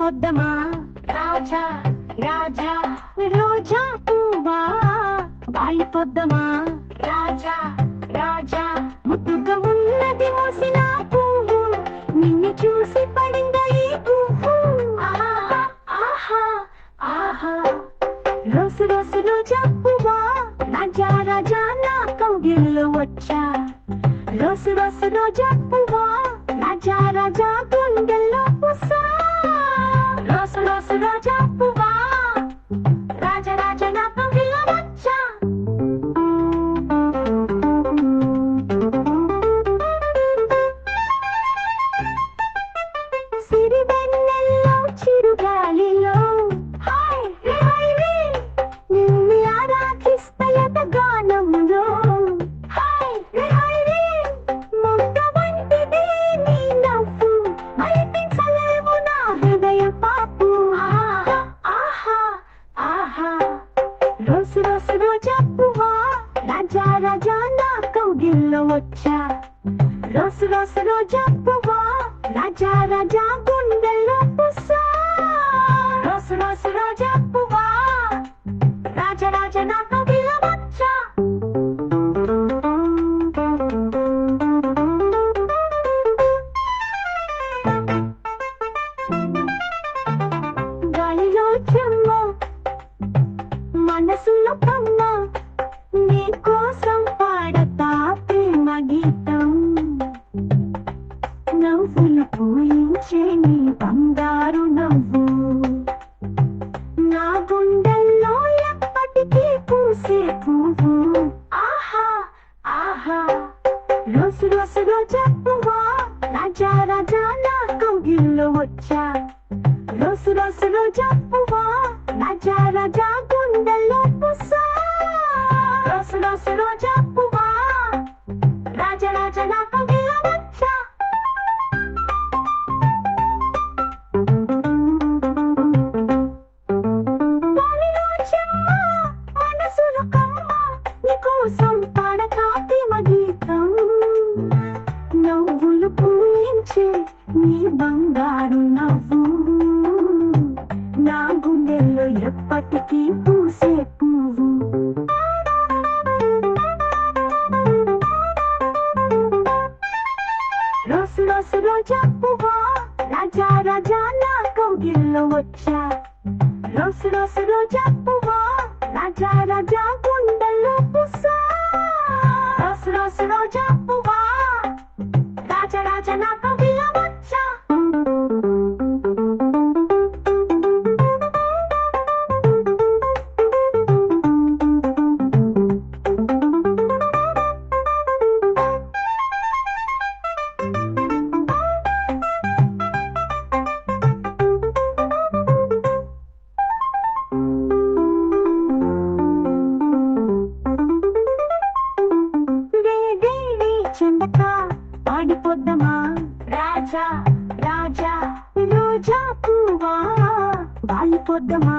పొద్దమా రాజా రాజా రోజా పువ్వా బాయి పొద్దమా రాజా రాజా ముద్దుగా ఉన్నది మోసిన పువ్వు నిన్ను చూసి పడిందా ఈ పువ్వు ఆహా ఆహా ఆహా రోజు రోజు రోజా పువ్వా రాజా రాజా నా కౌగిల్లో వచ్చా రోజు రోజు రోజా పువ్వా రాజా రాజా గుండెల్లో పుసా రోజు రోజు రోజా పువ్వా రాజా రాజా నా కౌగిల్లో వచ్చా సిరివెన్నెల్లో చిరుగాలిలో హాయ్ హాయ్ రే నిన్ను ఆరాధిస్తయత గానంలో హాయ్ హాయ్ రే ముద్ద వంటిది నీ నవ్వు మరిపించలేము నా హృదయ పాపు ఆహా ఆహా ఆహా రోజు రోజు రోజా పువ్వా రాజా రాజా నా కౌగిల్లో వచ్చా రోజు రోజు రోజా పువ్వా రాజా రాజా గుండెల్లో పుసా రోజు రోజు రోజా పువ్వా రాజా రాజా నా కౌగిల్లో వచ్చా గాలిలో చెమ్మ మనసులో కమ్మ నీ కోసం పాడతా ప్రేమ గీతం నవ్వులు పూయించే నీ బంగారు నవ్వు నా గుండెల్లో ఎప్పటికీ పూసే పువ్వు ఆహా ఆహా రోజు రోజు రోజా పువ్వా రాజా రాజా నా కౌగిల్లో వచ్చా రోజు రోజు రోజా పువ్వా రాజా రాజా గుండెల్లో పుసా రోజు రోజు రోజా పువ్వా రాజా రాజా నా కౌగిల్లో వచ్చా గాలిలో చెమ్మ మనసులో కమ్మ నీకోసం పాడతా ప్రేమ గీతం నవ్వులు పూయించే నీ బంగారు నవ్వు నా గుండెల్లో ఎప్పటికీ పూసే పువ్వు రోజు రోజు రోజా పువ్వా రాజా రాజా నా కౌగిల్లో వచ్చా రోజు రోజు రోజా పువ్వా రాజా రాజా గుండెల్లో పుసా రోజు రోజు రోజా పువ్వా రాజా రాజా నా కౌగిల్లో వచ్చా చెందక పాడిపోద్దమా రాజా రాజా రోజా పువ్వా బాయిపోద్దమా